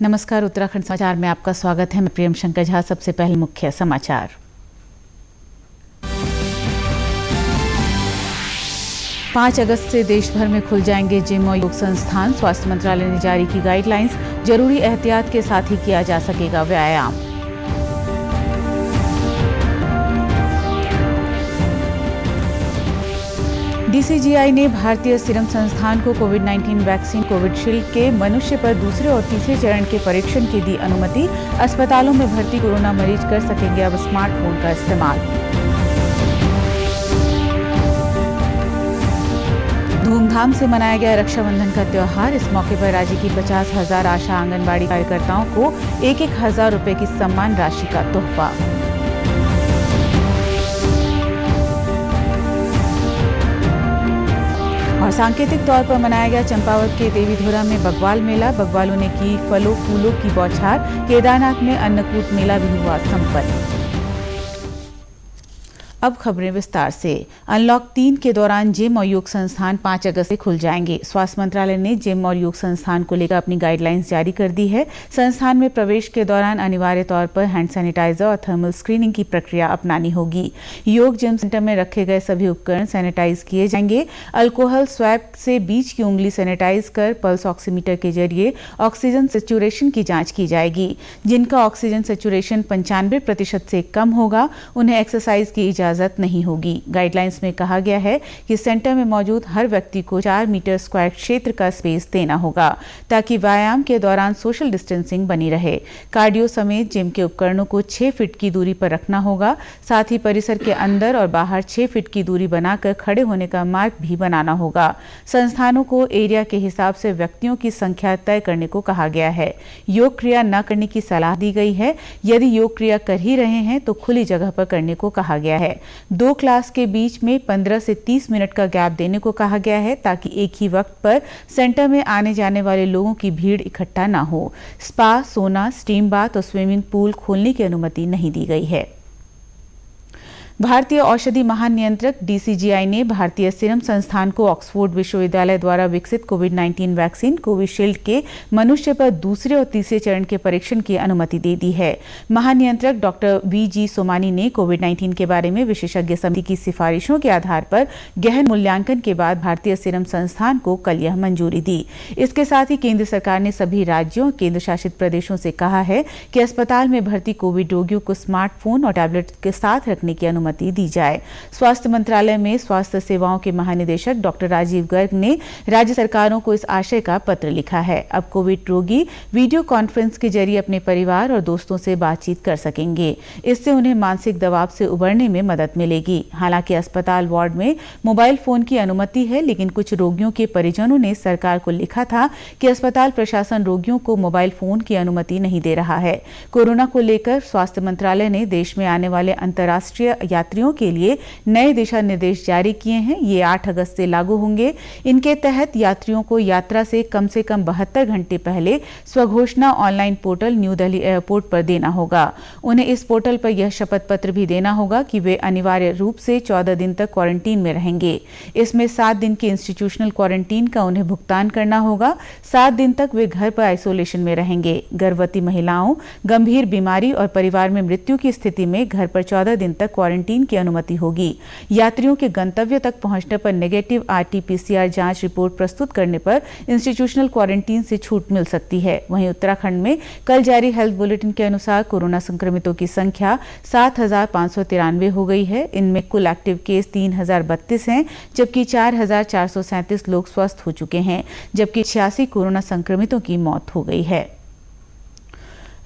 नमस्कार, उत्तराखंड समाचार में आपका स्वागत है। मैं प्रियम शंकर झा। सबसे पहले मुख्य समाचार। 5 अगस्त से देश भर में खुल जाएंगे जिम और योग संस्थान। स्वास्थ्य मंत्रालय ने जारी की गाइडलाइंस। जरूरी एहतियात के साथ ही किया जा सकेगा व्यायाम। डीसीजीआई ने भारतीय सीरम संस्थान को कोविड-19 वैक्सीन कोविशील्ड के मनुष्य पर दूसरे और तीसरे चरण के परीक्षण की दी अनुमति। अस्पतालों में भर्ती कोरोना मरीज कर सकेंगे अब स्मार्टफोन का इस्तेमाल। धूमधाम से मनाया गया रक्षाबंधन का त्योहार। इस मौके पर राज्य की 50,000 आशा आंगनबाड़ी कार्यकर्ताओं को 1,000 रुपए की सम्मान राशि का तोहफा। और सांकेतिक तौर पर मनाया गया चंपावत के देवीधुरा में बग्वाल मेला। बग्वालों ने की फलों फूलों की बौछार। केदारनाथ में अन्नकूट मेला भी हुआ संपन्न। अब खबरें विस्तार से। अनलॉक 3 के दौरान जिम और योग संस्थान 5 अगस्त से खुल जाएंगे। स्वास्थ्य मंत्रालय ने जिम और योग संस्थान को लेकर अपनी गाइडलाइंस जारी कर दी है। संस्थान में प्रवेश के दौरान अनिवार्य तौर पर हैंड सैनिटाइजर और थर्मल स्क्रीनिंग की प्रक्रिया अपनानी होगी। योग जिम सेंटर में रखे गए सभी उपकरण सैनिटाइज किए जाएंगे। अल्कोहल स्वैब से बीच की उंगली सैनिटाइज कर पल्स ऑक्सीमीटर के जरिए ऑक्सीजन सेचुरेशन की जाँच की जाएगी। जिनका ऑक्सीजन सेचुरेशन 95% से कम होगा उन्हें एक्सरसाइज की इजाजत नहीं होगी। गाइडलाइंस में कहा गया है कि सेंटर में मौजूद हर व्यक्ति को 4 मीटर स्क्वायर क्षेत्र का स्पेस देना होगा ताकि व्यायाम के दौरान सोशल डिस्टेंसिंग बनी रहे। कार्डियो समेत जिम के उपकरणों को 6 फीट की दूरी पर रखना होगा। साथ ही परिसर के अंदर और बाहर 6 फीट की दूरी बनाकर खड़े होने का मार्ग भी बनाना होगा। संस्थानों को एरिया के हिसाब से व्यक्तियों की संख्या तय करने को कहा गया है। योग क्रिया न करने की सलाह दी गई है। यदि योग क्रिया कर ही रहे हैं तो खुली जगह पर करने को कहा गया है। 2 क्लास के बीच में 15 से 30 मिनट का गैप देने को कहा गया है ताकि एक ही वक्त पर सेंटर में आने जाने वाले लोगों की भीड़ इकट्ठा ना हो। स्पा, सोना, स्टीम बाथ और स्विमिंग पूल खोलने की अनुमति नहीं दी गई है। भारतीय औषधि महानियंत्रक डीसीजीआई ने भारतीय सीरम संस्थान को ऑक्सफोर्ड विश्वविद्यालय द्वारा विकसित कोविड-19 वैक्सीन कोविशील्ड के मनुष्य पर दूसरे और तीसरे चरण के परीक्षण की अनुमति दे दी है। महानियंत्रक डॉक्टर वी.जी. सोमानी ने कोविड-19 के बारे में विशेषज्ञ समिति की सिफारिशों के आधार पर गहन मूल्यांकन के बाद भारतीय सीरम संस्थान को कल यह मंजूरी दी। इसके साथ ही केंद्र सरकार ने सभी राज्यों और केंद्र शासित प्रदेशों से कहा है कि अस्पताल में भर्ती कोविड रोगियों को स्मार्टफोन और टैबलेट के साथ रखने की अनुमति दी जाए। स्वास्थ्य मंत्रालय में स्वास्थ्य सेवाओं के महानिदेशक डॉक्टर राजीव गर्ग ने राज्य सरकारों को इस आशय का पत्र लिखा है। अब कोविड रोगी वीडियो कॉन्फ्रेंस के जरिए अपने परिवार और दोस्तों से बातचीत कर सकेंगे। इससे उन्हें मानसिक दबाव से उबरने में मदद मिलेगी। हालांकि अस्पताल वार्ड में मोबाइल फोन की अनुमति है, लेकिन कुछ रोगियों के परिजनों ने सरकार को लिखा था कि अस्पताल प्रशासन रोगियों को मोबाइल फोन की अनुमति नहीं दे रहा है। कोरोना को लेकर स्वास्थ्य मंत्रालय ने देश में आने वाले अंतर्राष्ट्रीय यात्रियों के लिए नए दिशा निर्देश जारी किए हैं। ये 8 अगस्त से लागू होंगे। इनके तहत यात्रियों को यात्रा से कम 72 घंटे पहले स्वघोषणा online portal New Delhi airport पर देना होगा। उन्हें इस पोर्टल पर यह शपथ पत्र भी देना होगा कि वे अनिवार्य रूप से 14 दिन तक क्वारंटीन में रहेंगे। इसमें 7 दिन के इंस्टीट्यूशनल क्वारंटीन का उन्हें भुगतान करना होगा। 7 दिन तक वे घर पर आइसोलेशन में रहेंगे। गर्भवती महिलाओं, गंभीर बीमारी और परिवार में मृत्यु की स्थिति में घर पर 14 दिन तक क्वारंटीन की अनुमति होगी। यात्रियों के गंतव्य तक पहुंचने पर नेगेटिव आरटी-पीसीआर जांच रिपोर्ट प्रस्तुत करने पर इंस्टीट्यूशनल क्वारंटीन से छूट मिल सकती है। वहीं उत्तराखंड में कल जारी हेल्थ बुलेटिन के अनुसार कोरोना संक्रमितों की संख्या 7,593 हो गई है। इनमें कुल एक्टिव केस 3,032 हैं, जबकि 4,437 लोग स्वस्थ हो चुके हैं, जबकि 86 कोरोना संक्रमितों की मौत हो गई है।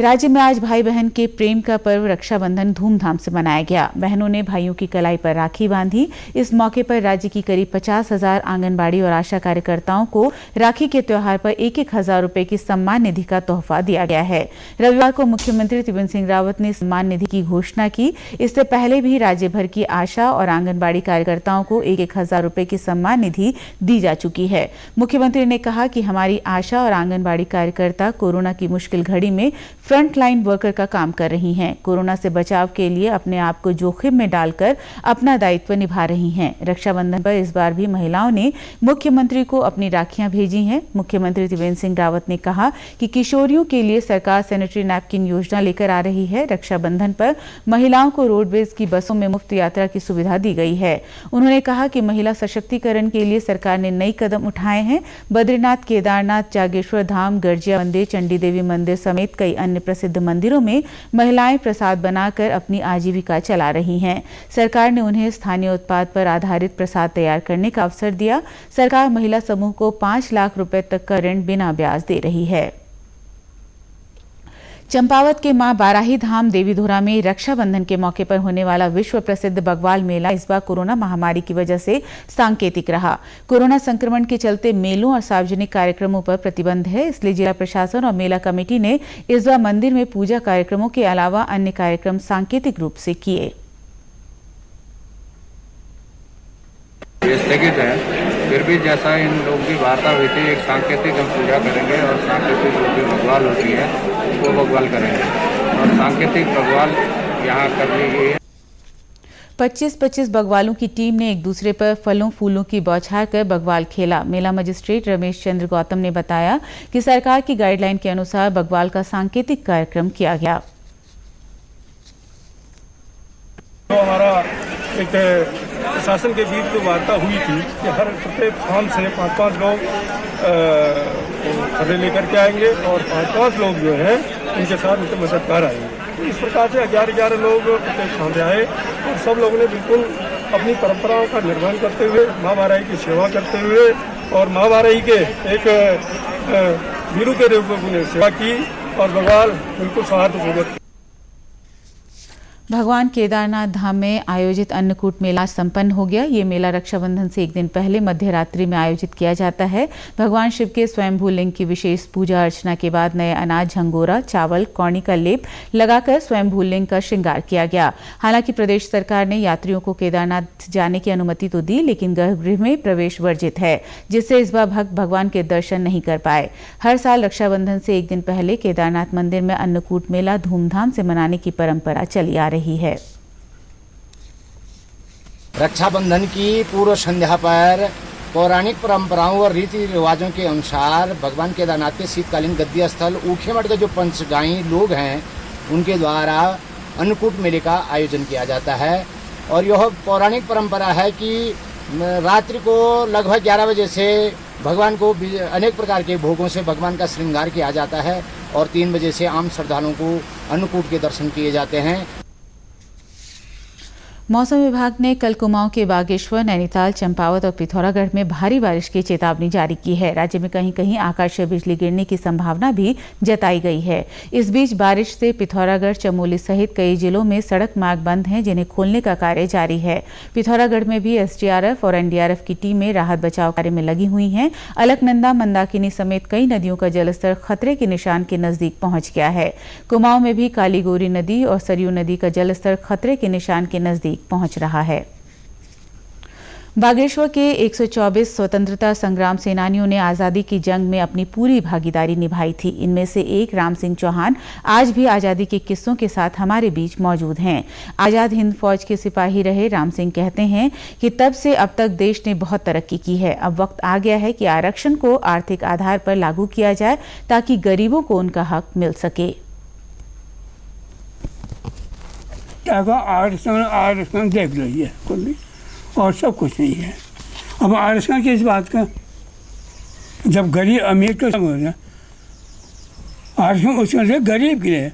राज्य में आज भाई बहन के प्रेम का पर्व रक्षाबंधन धूमधाम से मनाया गया। बहनों ने भाइयों की कलाई पर राखी बांधी। इस मौके पर राज्य की करीब 50,000 आंगनबाड़ी और आशा कार्यकर्ताओं को राखी के त्योहार पर 1,000 रुपए की सम्मान निधि का तोहफा दिया गया है। रविवार को मुख्यमंत्री त्रिवेंद्र सिंह रावत ने सम्मान निधि की घोषणा की। इससे पहले भी राज्य भर की आशा और आंगनबाड़ी कार्यकर्ताओं को 1,000 रुपए की सम्मान निधि दी जा चुकी है। मुख्यमंत्री ने कहा कि हमारी आशा और आंगनबाड़ी कार्यकर्ता कोरोना की मुश्किल घड़ी में फ्रंट लाइन वर्कर का काम कर रही हैं। कोरोना से बचाव के लिए अपने आप को जोखिम में डालकर अपना दायित्व निभा रही हैं। रक्षाबंधन पर इस बार भी महिलाओं ने मुख्यमंत्री को अपनी राखियां भेजी हैं। मुख्यमंत्री त्रिवेंद्र सिंह रावत ने कहा कि किशोरियों के लिए सरकार सैनिटरी नैपकिन योजना लेकर आ रही है। रक्षाबंधन पर महिलाओं को रोडवेज की बसों में मुफ्त यात्रा की सुविधा दी गई है। उन्होंने कहा कि महिला सशक्तिकरण के लिए सरकार ने नई कदम उठाए हैं। बद्रीनाथ, केदारनाथ, जागेश्वर धाम, गर्जिया मंदिर, चंडी देवी मंदिर समेत कई अन्य प्रसिद्ध मंदिरों में महिलाएं प्रसाद बनाकर अपनी आजीविका चला रही हैं। सरकार ने उन्हें स्थानीय उत्पाद पर आधारित प्रसाद तैयार करने का अवसर दिया। सरकार महिला समूह को 5 लाख रुपए तक का ऋण बिना ब्याज दे रही है। चंपावत के मां बाराही धाम देवीधुरा में रक्षाबंधन के मौके पर होने वाला विश्व प्रसिद्ध बग्वाल मेला इस बार कोरोना महामारी की वजह से सांकेतिक रहा। कोरोना संक्रमण के चलते मेलों और सार्वजनिक कार्यक्रमों पर प्रतिबंध है, इसलिए जिला प्रशासन और मेला कमेटी ने इस बार मंदिर में पूजा कार्यक्रमों के अलावा अन्य कार्यक्रम सांकेतिक रूप से किए। स्थगित है, फिर भी जैसा इन लोगों की वार्ता हुई थी, एक सांकेतिक हम पूजा करेंगे और सांकेतिक जो भी बग्वाल होती है वो बग्वाल करेंगे और सांकेतिक बग्वाल यहाँ कर ली गई है। 25-25 बग्वालों की टीम ने एक दूसरे पर फलों फूलों की बौछार कर बग्वाल खेला। मेला मजिस्ट्रेट रमेश चंद्र गौतम ने बताया कि सरकार की गाइडलाइन के अनुसार बग्वाल का सांकेतिक कार्यक्रम किया गया। तो हमारा एक प्रशासन के बीच जो वार्ता हुई थी कि हर प्रत्येक फार्म से 5-5 लोग खड़े लेकर के आएंगे और 5-5 लोग जो है उनके साथ उनके मददगार आएंगे। इस प्रकार से 11-11 लोग प्रत्येक फार्म से आए और सब लोगों ने बिल्कुल अपनी परंपराओं का निर्वहन करते हुए, माँ बाराही की सेवा करते हुए और माँ बाराही के एक वीरू के रूप में उन्हें सेवा की और बग्वाल बिल्कुल सौहार्दपूर्वक। भगवान केदारनाथ धाम में आयोजित अन्नकूट मेला संपन्न हो गया। ये मेला रक्षाबंधन से एक दिन पहले मध्य रात्रि में आयोजित किया जाता है। भगवान शिव के स्वयंभू लिंग की विशेष पूजा अर्चना के बाद नए अनाज, झंगोरा, चावल, कौड़ी का लेप लगाकर स्वयंभू लिंग का श्रृंगार किया गया। हालांकि प्रदेश सरकार ने यात्रियों को केदारनाथ जाने की अनुमति तो दी, लेकिन गर्भगृह में प्रवेश वर्जित है, जिससे इस बार भक्त भगवान के दर्शन नहीं कर पाए। हर साल रक्षाबंधन से एक दिन पहले केदारनाथ मंदिर में अन्नकूट मेला धूमधाम से मनाने की परंपरा चली आ रही है। रक्षाबंधन की पूर्व संध्या पर पौराणिक परंपराओं और रीति रिवाजों के अनुसार भगवान केदारनाथ के शीतकालीन गद्दी स्थल ऊखीमठ के जो पंचगाई लोग हैं उनके द्वारा अन्नकूट मेले का आयोजन किया जाता है। और यह पौराणिक परंपरा है कि रात्रि को लगभग 11 बजे से भगवान को अनेक प्रकार के भोगों से भगवान का श्रृंगार किया जाता है और 3 बजे से आम श्रद्धालुओं को अन्नकूट के दर्शन किए जाते हैं। मौसम विभाग ने कल कुमाऊं के बागेश्वर, नैनीताल, चंपावत और पिथौरागढ़ में भारी बारिश की चेतावनी जारी की है। राज्य में कहीं कहीं आकाशीय बिजली गिरने की संभावना भी जताई गई है। इस बीच बारिश से पिथौरागढ़, चमोली सहित कई जिलों में सड़क मार्ग बंद हैं, जिन्हें खोलने का कार्य जारी है। पिथौरागढ़ में भी एसडीआरएफ और एनडीआरएफ की टीमें राहत बचाव कार्य में लगी हुई हैं। अलकनंदा, मंदाकिनी समेत कई नदियों का जलस्तर खतरे के निशान के नजदीक पहुंच गया है। कुमाऊं में भी कालीगोरी नदी और सरयू नदी का जलस्तर खतरे के निशान के नजदीक पहुंच रहा है। बागेश्वर के 124 स्वतंत्रता संग्राम सेनानियों ने आजादी की जंग में अपनी पूरी भागीदारी निभाई थी। इनमें से एक राम सिंह चौहान आज भी आजादी के किस्सों के साथ हमारे बीच मौजूद हैं। आजाद हिंद फौज के सिपाही रहे राम सिंह कहते हैं कि तब से अब तक देश ने बहुत तरक्की की है। अब वक्त आ गया है कि आरक्षण को आर्थिक आधार पर लागू किया जाए ताकि गरीबों को उनका हक मिल सके। आरक्षण देख लीजिए कुल और सब कुछ नहीं है। अब आरक्षण की इस बात का जब गरीब अमीर का आरक्षण उसमें गरीब के लिए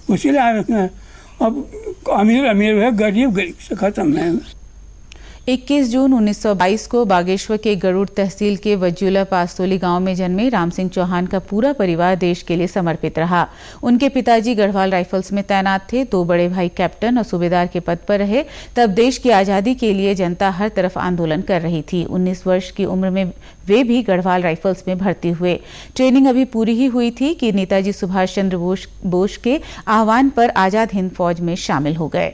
उसके लिए आरक्षण है। अब अमीर है, गरीब से खत्म है। 21 जून 1922 को बागेश्वर के गरुड़ तहसील के वज्जुला पास्तोली गांव में जन्मे राम सिंह चौहान का पूरा परिवार देश के लिए समर्पित रहा। उनके पिताजी गढ़वाल राइफल्स में तैनात थे। 2 बड़े भाई कैप्टन और सूबेदार के पद पर रहे। तब देश की आज़ादी के लिए जनता हर तरफ आंदोलन कर रही थी। 19 वर्ष की उम्र में वे भी गढ़वाल राइफल्स में भर्ती हुए। ट्रेनिंग अभी पूरी ही हुई थी कि नेताजी सुभाष चंद्र बोस के आह्वान पर आजाद हिंद फौज में शामिल हो गए।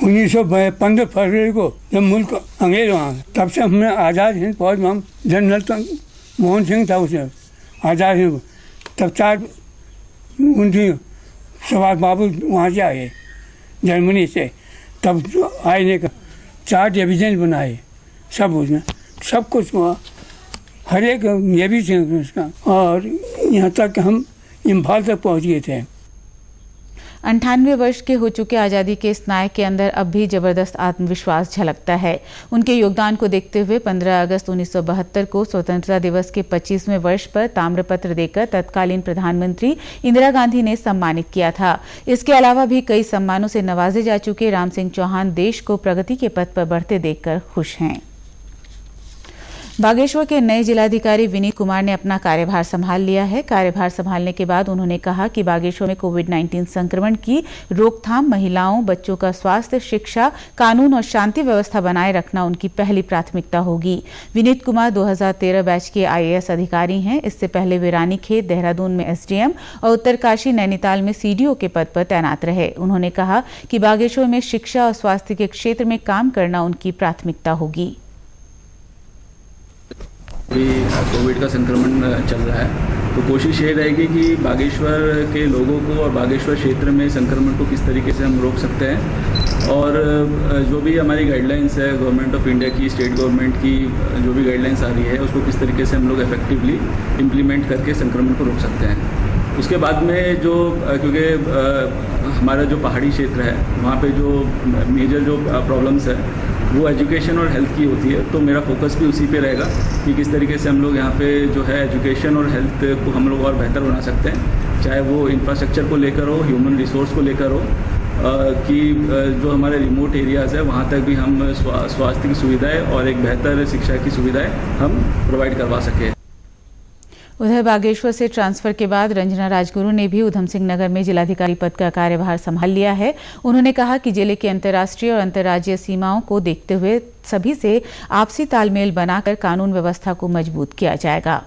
1915 फरवरी को जब मुल्क अंग्रेज वहाँ, तब से हमने आज़ाद हिंद फौज में हम जनरल मोहन सिंह था उसने आज़ाद हिंद तब 4 उनकी सुभाष बाबू वहाँ से आए जर्मनी से, तब आईने का 4 डिवीज़न बनाए, सब उसमें सब कुछ हुआ, हर एक ये भी थे उसका, और यहाँ तक हम इम्फाल तक पहुँच गए थे। 98 वर्ष के हो चुके आज़ादी के इस नायक के अंदर अब भी जबरदस्त आत्मविश्वास झलकता है। उनके योगदान को देखते हुए 15 अगस्त 1972 को स्वतंत्रता दिवस के 25वें वर्ष पर ताम्रपत्र देकर तत्कालीन प्रधानमंत्री इंदिरा गांधी ने सम्मानित किया था। इसके अलावा भी कई सम्मानों से नवाजे जा चुके राम सिंह चौहान देश को प्रगति के पथ पर बढ़ते देखकर खुश हैं। बागेश्वर के नए जिलाधिकारी विनीत कुमार ने अपना कार्यभार संभाल लिया है। कार्यभार संभालने के बाद उन्होंने कहा कि बागेश्वर में कोविड-19 संक्रमण की रोकथाम, महिलाओं, बच्चों का स्वास्थ्य, शिक्षा, कानून और शांति व्यवस्था बनाए रखना उनकी पहली प्राथमिकता होगी। विनीत कुमार 2013 बैच के IAS अधिकारी हैं। इससे पहले वे रानीखेत, देहरादून में SDM और उत्तरकाशी, नैनीताल में CDO के पद पर तैनात रहे। उन्होंने कहा कि बागेश्वर में शिक्षा और स्वास्थ्य के क्षेत्र में काम करना उनकी प्राथमिकता होगी। अभी कोविड का संक्रमण चल रहा है, तो कोशिश ये रहेगी कि बागेश्वर के लोगों को और बागेश्वर क्षेत्र में संक्रमण को किस तरीके से हम रोक सकते हैं, और जो भी हमारी गाइडलाइंस है गवर्नमेंट ऑफ इंडिया की, स्टेट गवर्नमेंट की जो भी गाइडलाइंस आ रही है, उसको किस तरीके से हम लोग इफेक्टिवली इम्प्लीमेंट करके संक्रमण को रोक सकते हैं। उसके बाद में जो क्योंकि हमारा जो पहाड़ी क्षेत्र है वहाँ पे जो मेजर जो प्रॉब्लम्स है वो एजुकेशन और हेल्थ की होती है, तो मेरा फोकस भी उसी पे रहेगा कि किस तरीके से हम लोग यहाँ पे जो है एजुकेशन और हेल्थ को हम लोग और बेहतर बना सकते हैं, चाहे वो इंफ्रास्ट्रक्चर को लेकर हो, ह्यूमन रिसोर्स को लेकर हो, कि जो हमारे रिमोट एरियाज़ है वहाँ तक भी हम स्वास्थ्य की सुविधाएँ और एक बेहतर शिक्षा की सुविधाएँ हम प्रोवाइड करवा सकें। उधर बागेश्वर से ट्रांसफर के बाद रंजना राजगुरु ने भी उधम सिंह नगर में जिलाधिकारी पद का कार्यभार संभाल लिया है। उन्होंने कहा कि जिले की अंतर्राष्ट्रीय और अंतर्राज्यीय सीमाओं को देखते हुए सभी से आपसी तालमेल बनाकर कानून व्यवस्था को मजबूत किया जाएगा।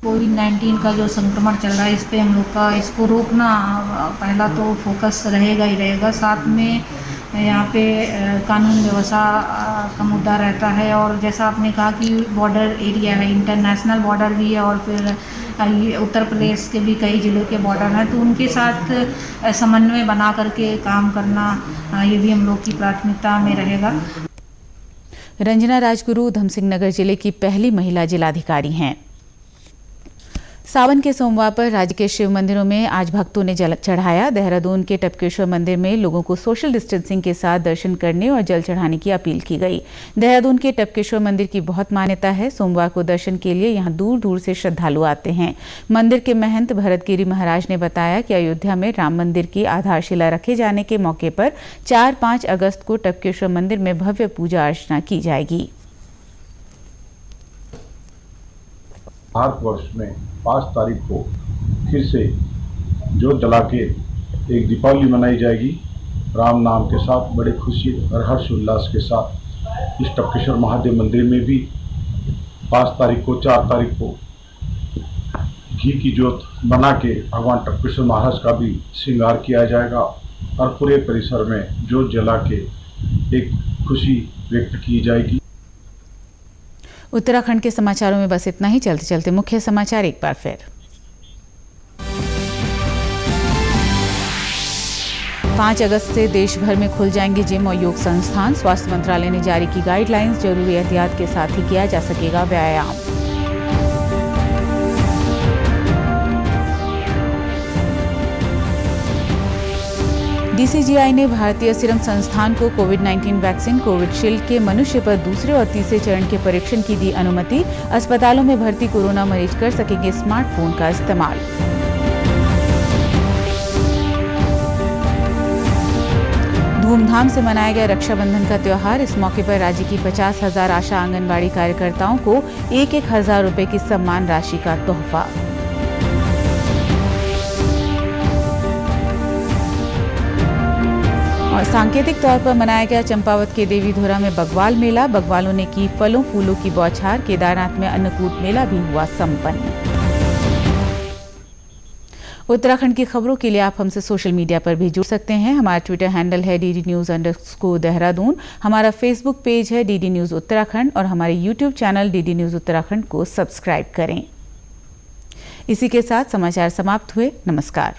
कोविड-19 का जो संक्रमण चल रहा है, इस पे हम लोग का इसको रोकना पहला तो फोकस रहेगा ही रहेगा। साथ में यहाँ पे कानून व्यवस्था का मुद्दा रहता है, और जैसा आपने कहा कि बॉर्डर एरिया है, इंटरनेशनल बॉर्डर भी है, और फिर उत्तर प्रदेश के भी कई जिलों के बॉर्डर हैं, तो उनके साथ समन्वय बना करके काम करना ये भी हम लोग की प्राथमिकता में रहेगा। रंजना राजगुरु उधम सिंह नगर जिले की पहली महिला जिलाधिकारी हैं। सावन के सोमवार पर राज्य के शिव मंदिरों में आज भक्तों ने जल चढ़ाया। देहरादून के टपकेश्वर मंदिर में लोगों को सोशल डिस्टेंसिंग के साथ दर्शन करने और जल चढ़ाने की अपील की गई। देहरादून के टपकेश्वर मंदिर की बहुत मान्यता है। सोमवार को दर्शन के लिए यहां दूर दूर से श्रद्धालु आते हैं। मंदिर के महंत भरतगिरी महाराज ने बताया कि अयोध्या में राम मंदिर की आधारशिला रखे जाने के मौके पर 4-5 अगस्त को टपकेश्वर मंदिर में भव्य पूजा अर्चना की जाएगी। भारतवर्ष में 5 तारीख को फिर से जोत जला के एक दीपावली मनाई जाएगी। राम नाम के साथ बड़े खुशी और हर्ष उल्लास के साथ इस टपकेश्वर महादेव मंदिर में भी 5 तारीख को 4 तारीख को घी की जोत बना के भगवान टपकेश्वर महाराज का भी श्रृंगार किया जाएगा और पूरे परिसर में जोत जला के एक खुशी व्यक्त की जाएगी। उत्तराखंड के समाचारों में बस इतना ही। चलते चलते मुख्य समाचार एक बार फिर। 5 अगस्त से देश भर में खुल जाएंगे जिम और योग संस्थान। स्वास्थ्य मंत्रालय ने जारी की गाइडलाइंस। जरूरी एहतियात के साथ ही किया जा सकेगा व्यायाम। DCGI ने भारतीय सीरम संस्थान को कोविड-19 वैक्सीन कोविशील्ड के मनुष्य पर दूसरे और तीसरे चरण के परीक्षण की दी अनुमति। अस्पतालों में भर्ती कोरोना मरीज कर सकेंगे स्मार्टफोन का इस्तेमाल। धूमधाम से मनाया गया रक्षाबंधन का त्योहार। इस मौके पर राज्य की 50,000 आशा आंगनबाड़ी कार्यकर्ताओं को 1-1 हज़ार रुपए की सम्मान राशि का तोहफा। और सांकेतिक तौर पर मनाया गया चंपावत के देवीधुरा में बग्वाल मेला। बग्वालों ने की फलों फूलों की बौछार। केदारनाथ में अन्नकूट मेला भी हुआ संपन्न। उत्तराखंड की खबरों के लिए आप हमसे सोशल मीडिया पर भी जुड़ सकते हैं। हमारा ट्विटर हैंडल है DD News_देहरादून, हमारा फेसबुक पेज है DD News उत्तराखंड और हमारे YouTube channel DD News Uttarakhand को सब्सक्राइब करें। इसी के साथ समाचार समाप्त हुए। नमस्कार।